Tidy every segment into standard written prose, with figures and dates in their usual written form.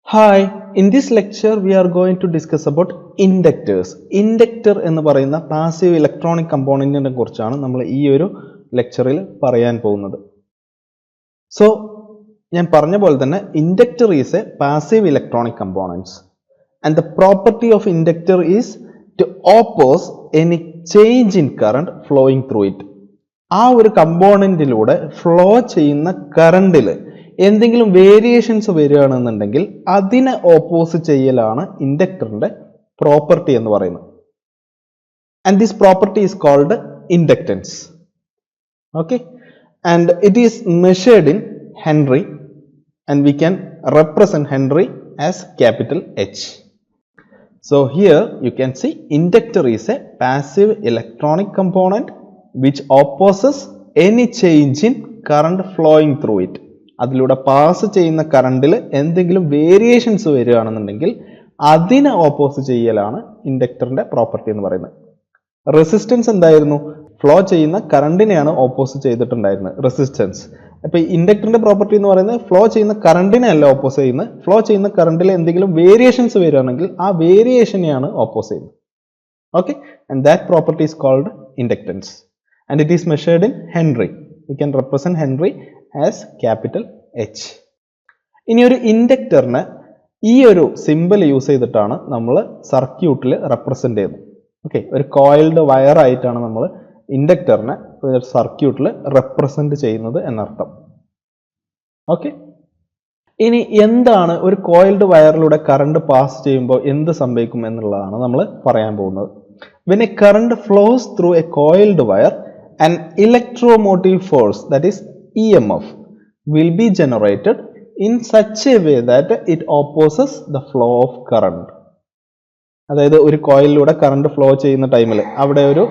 Hi, in this lecture we are going to discuss about inductors. Inductor എന്ന് പറയുന്ന passive electronic component കുറിച്ചാണ് നമ്മൾ ഈ ഒരു ലെക്ചറിൽ പറയാൻ പോകുന്നത്. So, ഞാൻ പറഞ്ഞ പോലെ തന്നെ inductor is a passive electronic component and the property of inductor is to oppose any change in current flowing through it. ആ ഒരു കമ്പോണന്റിലൂടെ ഫ്ലോ ചെയ്യുന്ന കറണ്ടിൽ എന്തെങ്കിലും വേരിയേഷൻസ് വരികയാണെന്നുണ്ടെങ്കിൽ അതിനെ ഓപ്പോസ് ചെയ്യലാണ് ഇൻഡക്ടറിന്റെ പ്രോപ്പർട്ടി എന്ന് പറയുന്നത്. And this property is called inductance. Okay, and it is measured in henry and we can represent henry as capital H. So here you can see inductor is a passive electronic component which opposes any change in current flowing through it. അതിലൂടെ pass ചെയ്യുന്ന കറണ്ടിൽ എന്തെങ്കിലും variations വരികയാണെന്നുണ്ടെങ്കിൽ അതിനെ oppose ചെയ്യലാണ് ഇൻഡക്ടറിന്റെ property എന്ന് പറയുന്നത്. Resistance എന്തായിരുന്നു? Flow ചെയ്യുന്ന കറണ്ടിനെയാണ് ഓപ്പോസ് ചെയ്തിട്ടുണ്ടായിരുന്നത് റെസിസ്റ്റൻസ്. അപ്പൊ ഇൻഡക്ടറിന്റെ പ്രോപ്പർട്ടി എന്ന് പറയുന്നത് ഫ്ലോ ചെയ്യുന്ന കറണ്ടിനെ അല്ല ഓപ്പോസ് ചെയ്യുന്നത്, ഫ്ലോ ചെയ്യുന്ന കറണ്ടിൽ എന്തെങ്കിലും വേരിയേഷൻസ് വരികയാണെങ്കിൽ ആ വേരിയേഷനെയാണ് ഓപ്പോസ് ചെയ്യുന്നത്. Okay, and that property is called inductance and it is measured in henry. We can represent Henry as capital H. ഇനി ഒരു ഇൻഡക്ടറിനെ ഈ ഒരു സിമ്പിൾ യൂസ് ചെയ്തിട്ടാണ് നമ്മൾ സർക്യൂട്ടിൽ റെപ്രസെന്റ് ചെയ്യുന്നത്. ഓക്കെ, ഒരു കോയിൽഡ് വയർ ആയിട്ടാണ് നമ്മൾ ഇൻഡക്ടറിനെ സർക്യൂട്ടിൽ റെപ്രസെന്റ് ചെയ്യുന്നത് എന്നർത്ഥം. ഓക്കെ, ഇനി എന്താണ് ഒരു കോയിൽഡ് വയറിലൂടെ കറണ്ട് പാസ് ചെയ്യുമ്പോൾ എന്ത് സംഭവിക്കും എന്നുള്ളതാണ് നമ്മൾ പറയാൻ പോകുന്നത്. When a current flows through a coiled wire, an electromotive force, that is EMF, will be generated in such a way that it opposes the flow of current. അതായത് ഒരു കോയിലിലൂടെ current flow ചെയ്യുന്ന ടൈമിൽ അവിടെ ഒരു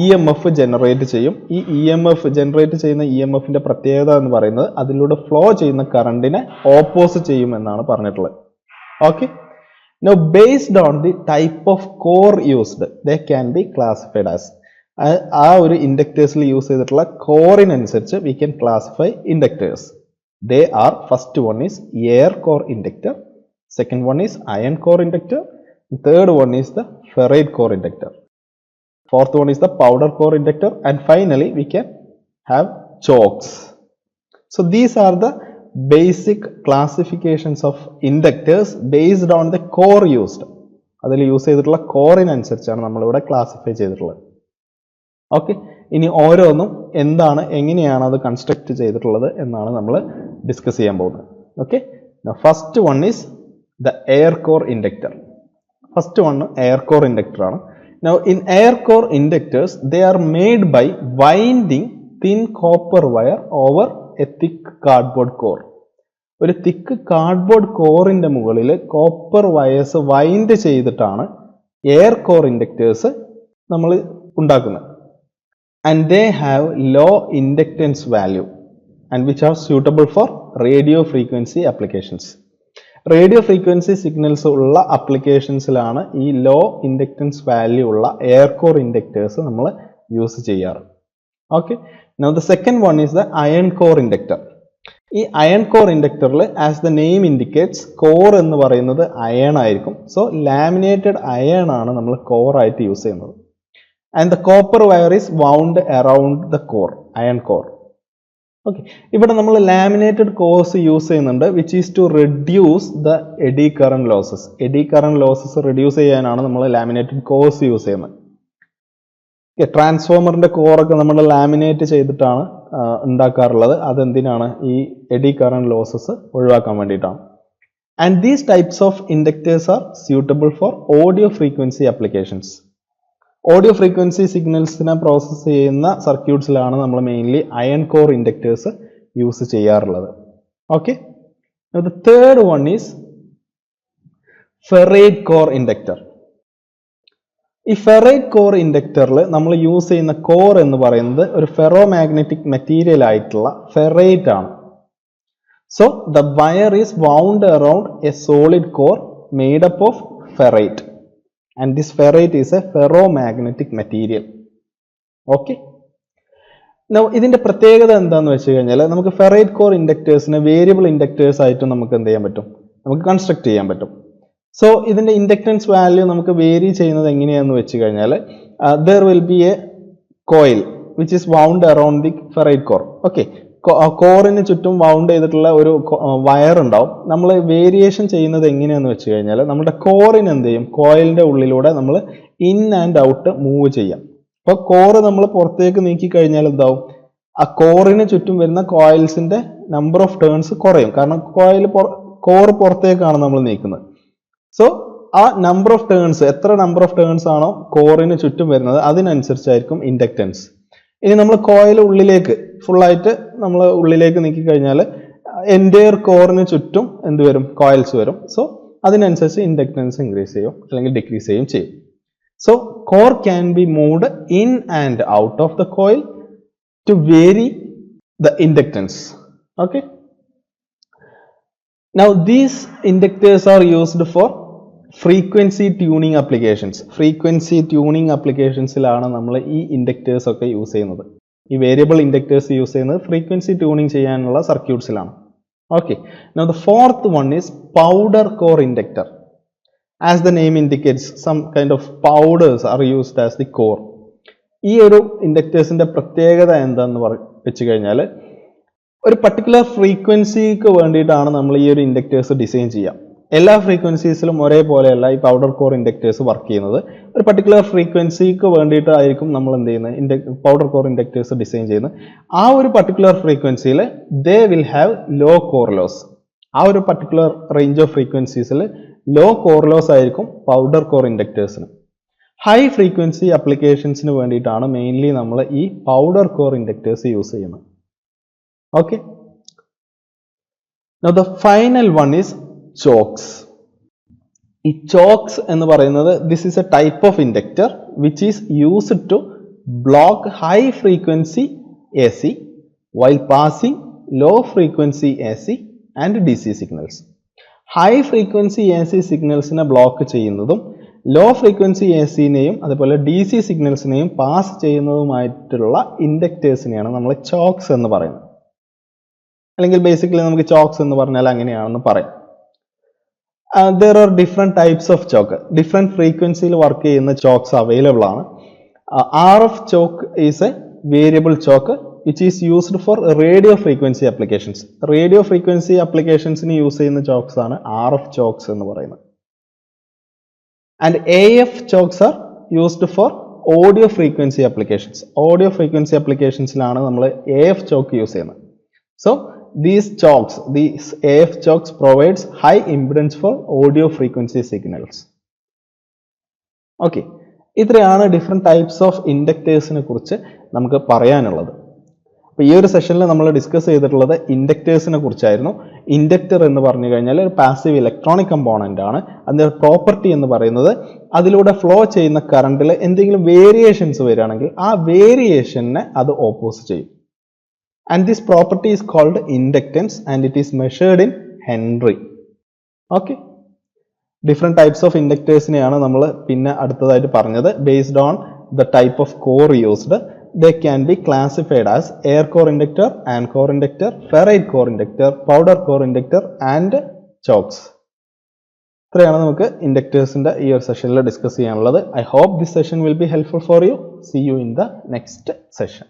EMF ജനറേറ്റ് ചെയ്യും. ഈ EMF generate ചെയ്യുന്ന EMFന്റെ പ്രത്യേകത എന്ന് പറയുന്നത് അതിലൂടെ ഫ്ലോ ചെയ്യുന്ന കറണ്ടിനെ ഓപ്പോസ് ചെയ്യും എന്നാണ് പറഞ്ഞിട്ടുള്ളത്. Okay, now based on the type of core used, they can be classified as, ആ ഒരു ഇൻഡക്ടേഴ്സിൽ യൂസ് ചെയ്തിട്ടുള്ള കോറിനനുസരിച്ച് we can classify inductors. They are, first one is air core inductor, second one is iron core inductor, third one is the ferrite core inductor, fourth one is the powder core inductor, and finally we can have chokes. So these are the basic classifications of inductors based on the core used. അതിൽ use ചെയ്തിട്ടുള്ള കോറിനനുസരിച്ചാണ് നമ്മളിവിടെ classify ചെയ്തിട്ടുള്ളത്. Okay, ഇനി ഓരോന്നും എന്താണ്, എങ്ങനെയാണ് അത് കൺസ്ട്രക്ട് ചെയ്തിട്ടുള്ളത് എന്നാണ് നമ്മൾ ഡിസ്കസ് ചെയ്യാൻ പോകുന്നത്. Okay, first one is the air core inductor. First one air core inductor ആണ്. Now in air core inductors, they are made by winding thin copper wire over a thick cardboard core. ഒരു തിക്ക് cardboard കോറിന്റെ മുകളിൽ copper wires wind ചെയ്തിട്ടാണ് air core inductors നമ്മൾ ഉണ്ടാക്കുന്നത്. And they have low inductance value and which are suitable for radio frequency applications. Radio frequency signals ഉള്ള അപ്ലിക്കേഷൻസിലാണ് ഈ law inductance value ഉള്ള air core inductors നമ്മൾ use ചെയ്യാറ്. Okay, now the second one is the iron core inductor. ഈ iron core ഇൻഡക്ടറിൽ as the name indicates core എന്ന് പറയുന്നത് iron ആയിരിക്കും. സോ ലാമിനേറ്റഡ് അയൺ ആണ് നമ്മൾ കോർ ആയിട്ട് യൂസ് ചെയ്യുന്നത്. And the copper wire is wound around the core, iron core. Okay, ഇവിടെ നമ്മൾ ലാമിനേറ്റഡ് കോഴ്സ് യൂസ് ചെയ്യുന്നുണ്ട് which is to reduce the eddy current losses. Eddy current losses reduce ചെയ്യാനാണ് നമ്മൾ laminated cores use ചെയ്യുന്നത്. ട്രാൻസ്ഫോമറിന്റെ കോറൊക്കെ നമ്മൾ laminate ചെയ്തിട്ടാണ് ഉണ്ടാക്കാറുള്ളത്. അതെന്തിനാണ്? ഈ എഡി കറന്റ് ലോസസ് ഒഴിവാക്കാൻ വേണ്ടിയിട്ടാണ്. And these types of inductors are suitable for audio frequency applications. Audio frequency സിഗ്നൽസിനെ പ്രോസസ്സ് ചെയ്യുന്ന സർക്യൂട്ട്സിലാണ് നമ്മൾ mainly iron core inductors use ചെയ്യാറുള്ളത്. Okay, the third one is ferrite core inductor. ഈ ഫെറൈറ്റ് കോർ ഇൻഡക്ടറിൽ നമ്മൾ യൂസ് ചെയ്യുന്ന കോർ എന്ന് പറയുന്നത് ഒരു ഫെറോ മാഗ്നറ്റിക് മെറ്റീരിയൽ ആയിട്ടുള്ള ഫെറൈറ്റ് ആണ്. So the wire is wound around a solid core made up of ferrite. And this ferrite is a ferromagnetic material. Okay. Now, ഇതിന്റെ പ്രത്യേകത എന്താണെന്ന് വെച്ച് കഴിഞ്ഞാൽ നമുക്ക് ഫെറൈറ്റ് കോർ ഇൻഡക്ടേഴ്സിനെ വേരിയബിൾ ഇൻഡക്ടേഴ്സ് ആയിട്ട് നമുക്ക് എന്ത് ചെയ്യാൻ പറ്റും? നമുക്ക് കൺസ്ട്രക്ട് ചെയ്യാൻ പറ്റും. സോ ഇതിൻ്റെ ഇൻഡക്റ്റൻസ് വാല്യൂ നമുക്ക് വേരി ചെയ്യുന്നത് എങ്ങനെയാണെന്ന് വെച്ച് കഴിഞ്ഞാൽ there will be a coil which is wound around the ferrite core. Okay, കോറിന് ചുറ്റും വൗണ്ട് ചെയ്തിട്ടുള്ള ഒരു വയർ ഉണ്ടാവും. നമ്മൾ വേരിയേഷൻ ചെയ്യുന്നത് എങ്ങനെയാണെന്ന് വെച്ച് കഴിഞ്ഞാൽ നമ്മുടെ കോറിന് എന്ത് ചെയ്യും, കോയിലിൻ്റെ ഉള്ളിലൂടെ നമ്മൾ ഇൻ ആൻഡ് ഔട്ട് മൂവ് ചെയ്യാം. അപ്പോൾ കോറ് നമ്മൾ പുറത്തേക്ക് നീക്കി കഴിഞ്ഞാൽ എന്താവും, ആ കോറിന് ചുറ്റും വരുന്ന കോയിൽസിന്റെ നമ്പർ ഓഫ് ടേൺസ് കുറയും. കാരണം കോറ് പുറത്തേക്കാണ് നമ്മൾ നീക്കുന്നത്. സോ ആ നമ്പർ ഓഫ് ടേൺസ്, എത്ര നമ്പർ ഓഫ് ടേൺസ് ആണോ കോറിന് ചുറ്റും വരുന്നത് അതിനനുസരിച്ചായിരിക്കും ഇൻഡക്റ്റൻസ്. ഇനി നമ്മൾ കോയിൽ ഉള്ളിലേക്ക് ഫുള്ളായിട്ട് നമ്മൾ ഉള്ളിലേക്ക് നീക്കി കഴിഞ്ഞാൽ എൻറ്റയർ കോറിന് ചുറ്റും എന്ത് വരും, കോയിൽസ് വരും. സോ അതിനനുസരിച്ച് ഇൻഡക്റ്റൻസ് ഇൻക്രീസ് ചെയ്യും അല്ലെങ്കിൽ ഡിക്രീസ് ചെയ്യും. So core can be moved in and out of the coil to vary the inductance. Okay. Now these inductors are used for frequency tuning applications. Frequency tuning applications ലാണ് നമ്മൾ ഈ inductors ഒക്കെ use ചെയ്യുന്നത്. ഈ variable inductors use ചെയ്യുന്നത് frequency tuning ചെയ്യാനുള്ള സർക്യൂട്ട്സിലാണ്. Okay. Now the fourth one is powder core inductor. As the name indicates, some kind of powders are used as the core. ഈ ഒരു ഇൻഡക്ടേഴ്സിന്റെ പ്രത്യേകത എന്താന്ന് വെച്ച് കഴിഞ്ഞാൽ ഒരു പർട്ടിക്കുലർ ഫ്രീക്വൻസിക്ക് വേണ്ടിയിട്ടാണ് നമ്മൾ ഈ ഒരു ഇൻഡക്ടേഴ്സ് ഡിസൈൻ ചെയ്യുക. എല്ലാ ഫ്രീക്വൻസീസിലും ഒരേപോലെയല്ല ഈ പൗഡർ കോർ ഇൻഡക്ടേഴ്സ് വർക്ക് ചെയ്യുന്നത്. ഒരു പർട്ടിക്കുലർ ഫ്രീക്വൻസിക്ക് വേണ്ടിയിട്ടായിരിക്കും നമ്മൾ എന്ത് ചെയ്യുന്നത്, പൗഡർ കോർ ഇൻഡക്ടേഴ്സ് ഡിസൈൻ ചെയ്യുന്നത്. ആ ഒരു പർട്ടിക്കുലർ ഫ്രീക്വൻസിയിൽ they will have low core loss. ആ ഒരു പർട്ടിക്കുലർ റേഞ്ച് ഓഫ് ഫ്രീക്വൻസീസിൽ ലോ കോർ ലോസ് ആയിരിക്കും പൗഡർ കോർ ഇൻഡക്ടേഴ്സിന്. ഹൈ ഫ്രീക്വൻസി അപ്ലിക്കേഷൻസിന് വേണ്ടിയിട്ടാണ് മെയിൻലി നമ്മൾ ഈ പൗഡർ കോർ ഇൻഡക്ടേഴ്സ് യൂസ് ചെയ്യുന്നത്. Okay, now the final one is chokes. ഈ ചോക്സ് എന്ന് പറയുന്നത് this is a type of inductor which is used to block high frequency A C while passing low frequency A C and D C signals. High frequency A C സിഗ്നൽസിനെ block ചെയ്യുന്നതും low frequency A സിനെയും അതുപോലെ D C സിഗ്നൽസിനെയും pass ചെയ്യുന്നതുമായിട്ടുള്ള ഇൻഡക്ടേഴ്സിനെയാണ് നമ്മൾ chokes എന്ന് പറയുന്നത്. അല്ലെങ്കിൽ ബേസിക്കലി നമുക്ക് ചോക്സ് എന്ന് പറഞ്ഞാൽ അങ്ങനെയാണെന്ന് പറയാം. there are different types of choke. Different frequencyയിൽ വർക്ക് ചെയ്യുന്ന ചോക്സ് അവൈലബിൾ ആണ്. RF choke is a variable choke which is used for radio frequency applications. Radio frequency applications-ന് യൂസ് ചെയ്യുന്ന ചോക്സ് ആണ് RF chokes എന്ന് പറയുന്നത്. And AF chokes are used for audio frequency applications. Audio frequency applications-ലാണ് നമ്മൾ AF choke use ചെയ്യുന്നത്. So these AF chokes provides high impedance for audio frequency signals. Okay, ഇത്രയാണ് different types of ഇൻഡക്ടേഴ്സിനെ കുറിച്ച് നമുക്ക് പറയാനുള്ളത്. അപ്പോൾ ഈ ഒരു സെഷനിൽ നമ്മൾ ഡിസ്കസ് ചെയ്തിട്ടുള്ളത് ഇൻഡക്ടേഴ്സിനെ കുറിച്ചായിരുന്നു. ഇൻഡക്ടർ എന്ന് പറഞ്ഞു കഴിഞ്ഞാൽ ഒരു പാസീവ് ഇലക്ട്രോണിക് കമ്പോണന്റ് ആണ്. അതിന്റെ പ്രോപ്പർട്ടി എന്ന് പറയുന്നത് അതിലൂടെ ഫ്ലോ ചെയ്യുന്ന കറണ്ടിൽ എന്തെങ്കിലും വേരിയേഷൻസ് വരികയാണെങ്കിൽ ആ വേരിയേഷനെ അത് ഓപ്പോസ് ചെയ്യും. And this property is called inductance and it is measured in Henry. Okay. Different types of inductors നെയാണ് നമ്മൾ പിന്നെ അടുത്തതായിട്ട് പറഞ്ഞത്. Based on the type of core used, they can be classified as air core inductor, AND core inductor, ferrite core inductor, powder core inductor and chokes. ഇത്രയാണ് നമുക്ക് ഇൻഡക്ടേഴ്സിന്റെ ഈ ഒരു സെഷനിൽ ഡിസ്കസ് ചെയ്യാനുള്ളത്. I hope this session will be helpful for you. See you in the next session.